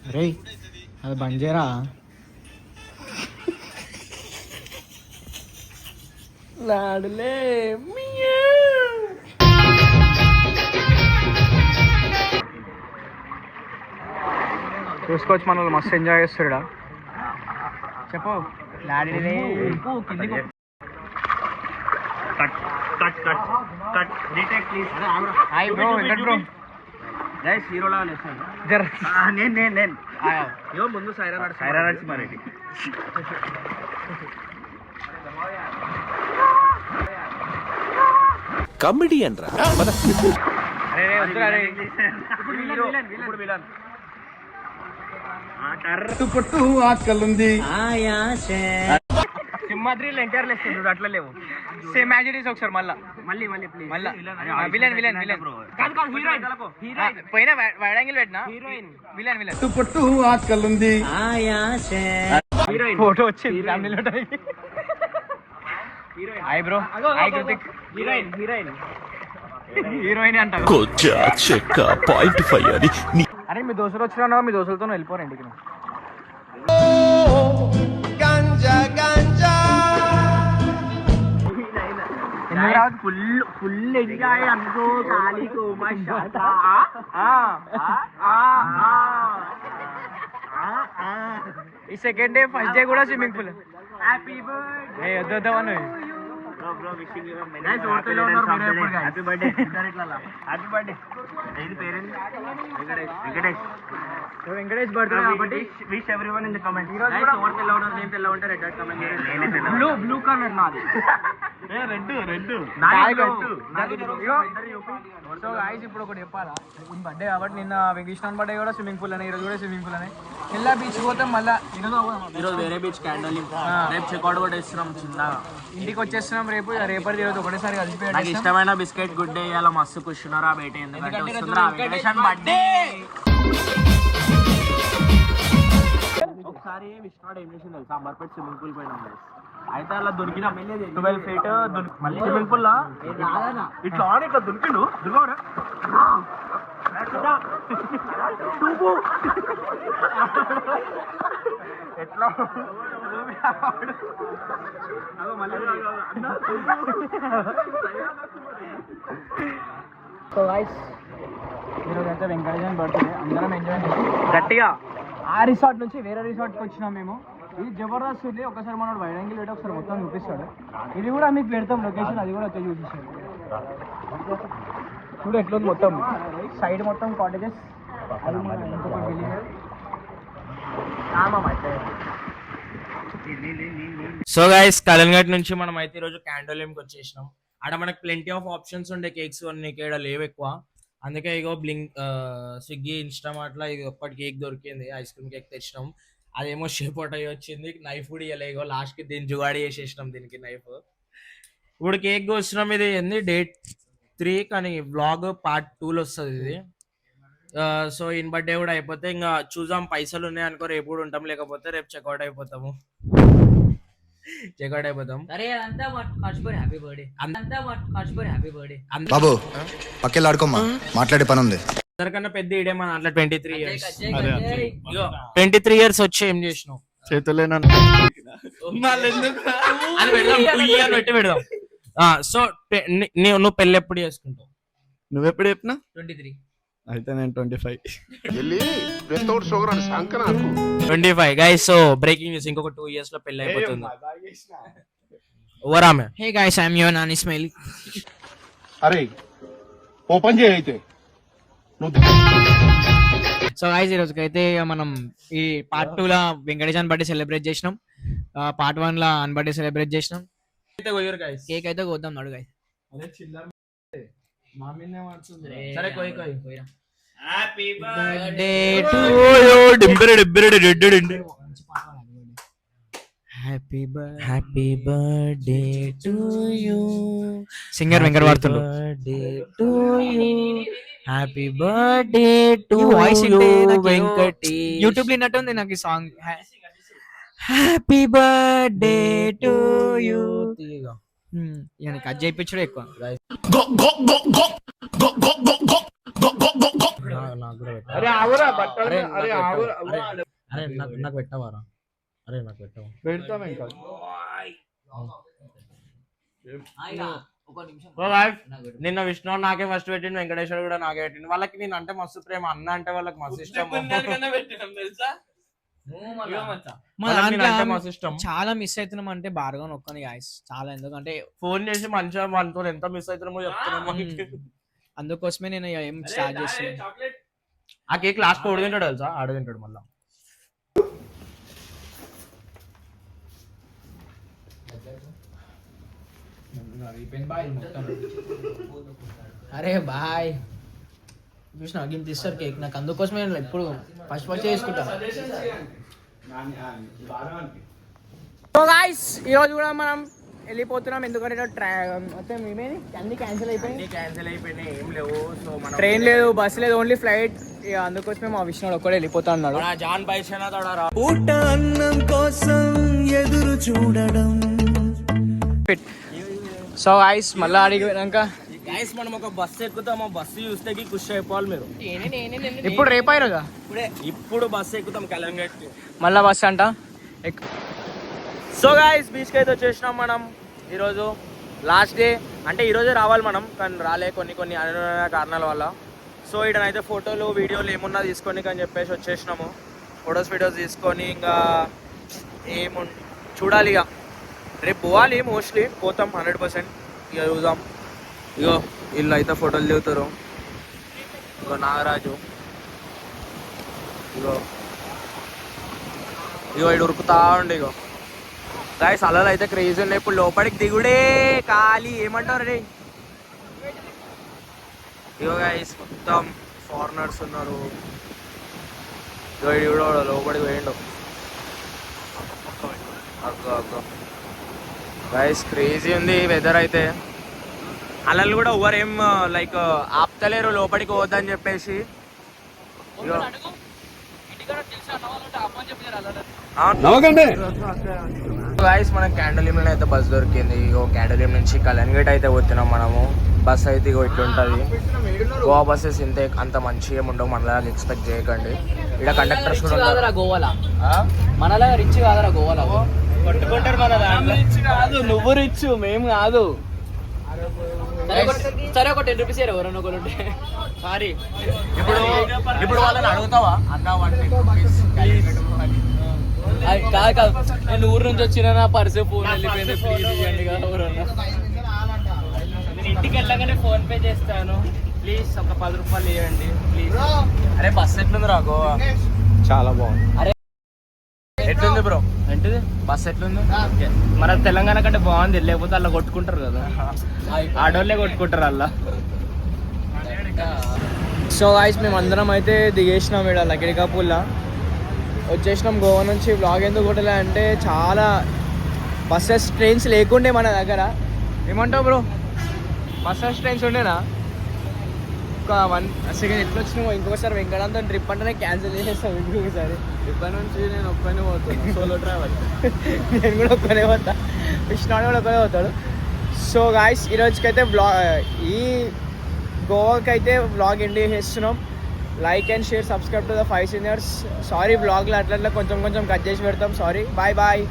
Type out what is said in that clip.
అరే అది బంజేరా లాడులే చూసుకోవచ్చు మన మస్తు ఎంజాయ్ చేస్తాడు చెప్పు లాడిలే hi bro Venkat bro guys హీరోలా జర నేను ఇగో ముందు సైరా నడిచి మరి కమెడియన్ రా పుట్టు ఆకలుంది సింహాద్రిలో ఎన్టీఆర్ లేస్తుంది అట్లా లేవు సేమ్ యాక్టివిటీస్ ఒకసారి మళ్ళా విలన్ పోయినా వైడ్ యాంగిల్ పెట్టినా విలన్ పుట్టు ఆకలుంది ఫోటో వచ్చింది hi bro hi Kritik heroine అంటారు అరే మీ దోస్తులు వచ్చినా మీ దోస్తులతో వెళ్ళిపోరు ఇంటికి ఫుల్ ఎంజాయ్ అనుకో ఖాళీకు ఈ సెకండ్ డే ఫస్ట్ డే కూడా స్విమ్మింగ్ పూల్ హ్యాపీ బర్త్డే వద్దామని హ్యాపీ బర్త్డే ఇది పేరెంట్ వెంకటేష్ బర్త్డే కాబట్టి wish everyone in the comment నేను తెల్ల ఉంటా రెడ్ కమెంట్ బ్లూ కలర్ నాది రెడ్ సో గాయ్స్ ఇప్పుడు ఒకటి చెప్పాలా బర్త్డే కాబట్టి నిన్న వెంకటేశ్వర బర్త్డే కూడా స్విమ్మింగ్ పూల్ అని ఈరోజు కూడా స్విమ్మింగ్ పూల్ అని ఎలా బీచ్ పోతాం మళ్ళీ ఈరోజు వేరే బీచ్ క్యాండల్ రేపు చెక్అౌట్ కూడా ఇస్తున్నాం చిన్నగా ఇంటికి వచ్చేస్తున్నాం రేపటి ఈరోజు ఒకటేసారి కలిసిపోయి నాకు ఇష్టమైన బిస్కెట్ గుడ్ డే ఇలా మస్తు కూర్చున్నారా బయట ఎందుకంటే బర్త్డే ఒకసారి విష్ణువాడు ఏం చేసింది తెలుసా అంబర్పేట స్విమ్మింగ్ పూల్ పోయినాం అయితే అలా దొరికిన 12 ఫీట్ మళ్ళీ స్విమ్మింగ్ పూల్ ఇట్లా ఇట్లా దొరికిండు దుర్గవరా ఎట్లా సో గాయ్స్ ఈరోజు అయితే వెంకటేశ్వర బర్త్డే అందరం ఎంజాయ్ చేస్తాం గట్టిగా ఆ రిసార్ట్ నుంచి వేరే రిసార్ట్కి వచ్చినాం మేము ఇది జబర్దస్త్ ఉంది ఒకసారి మనోడు వైడ్ యాంగిల్ పెట్టి ఒకసారి మొత్తం చూపిస్తాడు ఇది కూడా మీకు పెడతాం లొకేషన్ అది కూడా వచ్చి చూపిస్తాడు చూడు ఎట్లుంది మొత్తం సైడ్ మొత్తం కాటేజెస్ అది ఇంకొక విలేజ్ సో గైస్ కలన్ఘట్ నుంచి మనం అయితే ఈరోజు క్యాండోలియంకి వచ్చేసినాం ఆడ మనకు ప్లెంటీ ఆఫ్ ఆప్షన్స్ ఉండే కేక్స్ అన్ని ఇక్కడ లేవు ఎక్కువ అందుకే ఇగో స్విగ్గీ ఇన్స్టామార్ట్లో ఇది ఒక్కటి కేక్ దొరికింది ఐస్ క్రీమ్ కేక్ తెచ్చినాం అదేమో షేప్ అవుట్ అయ్యి వచ్చింది నైఫ్ కూడా ఇవ్వలేగో లాస్ట్కి దీన్ని జుగాడి చేసేసినాం దీనికి నైఫ్ ఇప్పుడు కేక్ వచ్చినాం ఇది ఏంది డేట్ 3 కానీ వ్లాగ్ పార్ట్ 2లో వస్తుంది ఇది సో ఇన్ బర్త్డే కూడా అయిపోతే ఇంకా చూద్దాం పైసలు ఉన్నాయి అనుకో రేపు కూడా ఉంటాం లేకపోతే రేపు చెక్అౌట్ అయిపోతాము బాబు పక్కెళ్ళాడుకోమ్మా మాట్లాడే పని ఉంది అందరికన్నా పెద్ద ఇడేమో అట్లా 23 ఇయర్స్ 23 ఇయర్స్ వచ్చి ఏం చేసినావు చేతులేనా పెట్టి పెడదాం సో నువ్వు పెళ్ళి ఎప్పుడు చేసుకుంటావు నువ్వెప్పుడు చెప్పినా 23 అయితే నేను 25 గైస్ సో బ్రేకింగ్ న్యూస్ ఇంకొక 2 ఇయర్స్ లో పెళ్లి అయిపోతుంది ఓవరామే hey guys I am your Nani smile అరే ఓపెన్ చేయి అయితే సో గైస్ ఈరోజుకి అయితే మనం ఈ పార్ట్ 2 లో వెంకటేశ్వర బర్త్డే సెలబ్రేట్ చేసినాం పార్ట్ 1 లో అన్ బర్త్డే సెలబ్రేట్ చేసినాం కేక్ అయితే కోద్దాం నడు గైస్ సరే కోయి happy birthday to happy birthday to you singer Venkata వాడుతుండు happy birthday to voice Venkati YouTube లో విన్నట్టుంది నాకు ఈ song happy birthday to you cut చేయించడం ఎక్కువ నాకు కూడా పెట్టు. అరే ఆగురా బట్టలు అరే, అరే నాకు ఆగురా పెట్టు. అరే నాకు పెట్టవారా? అరే నాకు పెట్టవా? పెడతాం ఇంకా నిన్న విష్ణు నాకే ఫస్ట్ పెట్టిండు, వెంకటేశ్వర కూడా నాకే పెట్టిండు. వాళ్ళకి నేను అంటే మస్తు ప్రేమ, అన్న అంటే వాళ్ళకి మస్తు ఇష్టం. మా వాళ్ళకి నేనంటే దాంట్లో మస్తు ఇష్టం. చాలా మిస్ అవుతున్నాం అంటే భార్గవ్ ఒక్కని గాయస్, చాలా. ఎందుకంటే ఫోన్ చేసి మంచిగా మనతో ఎంత మిస్ అవుతున్నామో చెప్తున్నాము. అందుకోసమే నేను ఏం స్టార్ట్ చేస్తున్నాను. ఆ కేక్ లాస్ట్ ఓడి తింటాడు తెలుసా, ఆడ తింటాడు మళ్ళా. అరే బాయ్ చూసిన గింత ఇస్తారు కేక్ నాకు, అందుకోసమే నేను ఎప్పుడు ఫస్ట్ చేసుకుంటా. సో గాయ్స్ ఈరోజు కూడా మనం వెళ్ళిపోతున్నాం, ఎందుకంటే మొత్తం మేమేది అన్ని క్యాన్సిల్ అయిపోయింది. క్యాన్సిల్ అయిపోయినాయి, ఏం లేవు. సో మనం ట్రైన్ లేదు, బస్ లేదు, ఓన్లీ ఫ్లైట్. ఇక అందుకోసమే మా విష్ణుడు ఒక్కడే వెళ్ళిపోతా అన్నాడు. జాన్ పైసా తోడరా పూట అన్నం కోసం ఎదురు చూడడం. సో గాయ్స్ మళ్ళీ అడిగినాక గైస్ మనం ఒక బస్సు ఎక్కుతాం, ఆ బస్సు చూస్తే ఖుషి అయిపోవాలి మీరు. ఇప్పుడు రేపాయిరుగా ఇప్పుడు బస్సు ఎక్కుతాం కలంగట్ కి. మళ్ళా బస్ అంట. సో గాయ్స్ బీచ్కి అయితే వచ్చేసినాం మనం. ఈరోజు లాస్ట్ డే, అంటే ఈరోజే రావాలి మనం, కానీ రాలే కొన్ని అనుగుణ కారణాల వల్ల. సో ఇక్కడనైతే ఫోటోలు వీడియోలు ఏమున్నా తీసుకొని అని చెప్పేసి వచ్చేసినాము. ఫొటోస్ వీడియోస్ తీసుకొని ఇంకా చూడాలి. ఇక రేపు పోవాలి, మోస్ట్లీ పోతాం 100%. ఇక చూద్దాం. ఇగో వీళ్ళు అయితే ఫోటోలు దిగుతారు. ఇగో నాగరాజు, ఇగో ఇటు ఉరుకుతా ఉండే. ఇగో గాయస్ అలలు అయితే క్రేజీ ఉన్నాయి. ఇప్పుడు లోపలికి దిగుడే ఖాళీ, ఏమంటారు రే. ఇగో గాయస్ మొత్తం ఫారినర్స్ ఉన్నారు. ఇగో ఇడు లోపలికి పోయిండు. అగ్గో గాయస్ క్రేజీ ఉంది వెదర్ అయితే. అలలు కూడా ఎవరేం లైక్ ఆపుతలేరు లోపలికి పోద్దని చెప్పేసి. గాయస్ మనకి క్యాండోలియం అయితే బస్ దొరికింది. ఇగో క్యాండోలియం నుంచి కళ్యాణ్గేట్ అయితే పోతున్నాం మనము. బస్ అయితే ఇగో ఇట్లుంటది. గోవా బస్సెస్ ఇంతే అంత మంచిగా ఉండవు, మనలాగా ఎక్స్పెక్ట్ చేయకండి. ఇక్కడ కండక్టర్స్ కూడా గోవాలా మనలాగా రిచ్ కాదరా గోవాలా. కొట్టుకుంటారు మన దాంట్లో. కాదు నువ్వు రిచ్, మేము కాదు. సరే ఒక 10 రూపీస్ ఎవరన్నా ఒకరు ఉంటే. సారీ ఇప్పుడు వాళ్ళని అడుగుతావా అన్న 1 రూపీస్ కాదు కాదు, నేను ఊరు నుంచి వచ్చిన నా పర్సు ఫోన్ వెళ్ళిపోయింది, ప్లీజ్ ఇవ్వండి కదా ఎవరన్నా. నేను ఇంటికి వెళ్ళగానే ఫోన్ పే చేస్తాను, ప్లీజ్ ఒక 10 రూపాయలు ఇవ్వండి ప్లీజ్. అరే బస్ ఎట్లుంది రా గోవా? చాలా బాగుంది. అరే ఎట్లుంది బ్రో? ఏంటిది బస్ ఎట్లుంది? మన తెలంగాణ కంటే బాగుంది, లేకపోతే అలా కొట్టుకుంటారు కదా, ఆడోళ్ళే కొట్టుకుంటారు అలా. సో గాయ్స్ మేము అందరం అయితే దిగేసినాం ఇక్కడ లకిడికాపూర్లో. వచ్చేసినాం గోవా నుంచి. బ్లాగ్ ఎందుకు కొట్టలే అంటే చాలా బస్సెస్ ట్రైన్స్ లేకుండే మన దగ్గర. ఏమంటావు బ్రో, బస్సెస్ ట్రైన్స్ ఉండేనా? ఒక 1 సెకండ్ ఎట్లా వచ్చినామో. ఇంకొకసారి వెంకటంతో ట్రిప్ అంటేనే క్యాన్సిల్ చేసేస్తాం ఇంకొకసారి. ఇప్పటి నుంచి నేను ఒక్కనే పోతాను, సోలో ట్రావెల్. నేను కూడా ఒక్కనే పోతా, విష్ణు కూడా ఒక్కనే పోతాడు. సో గాయ్స్ ఈరోజుకైతే ఈ గోవాకి అయితే వ్లాగ్ ఎండ్ చేస్తున్నాం. Like and share, subscribe to the 5 seniors. Sorry బ్లాగ్లో అట్లా కొంచెం కట్ చేసి పెడతాం, సారీ. Bye bye.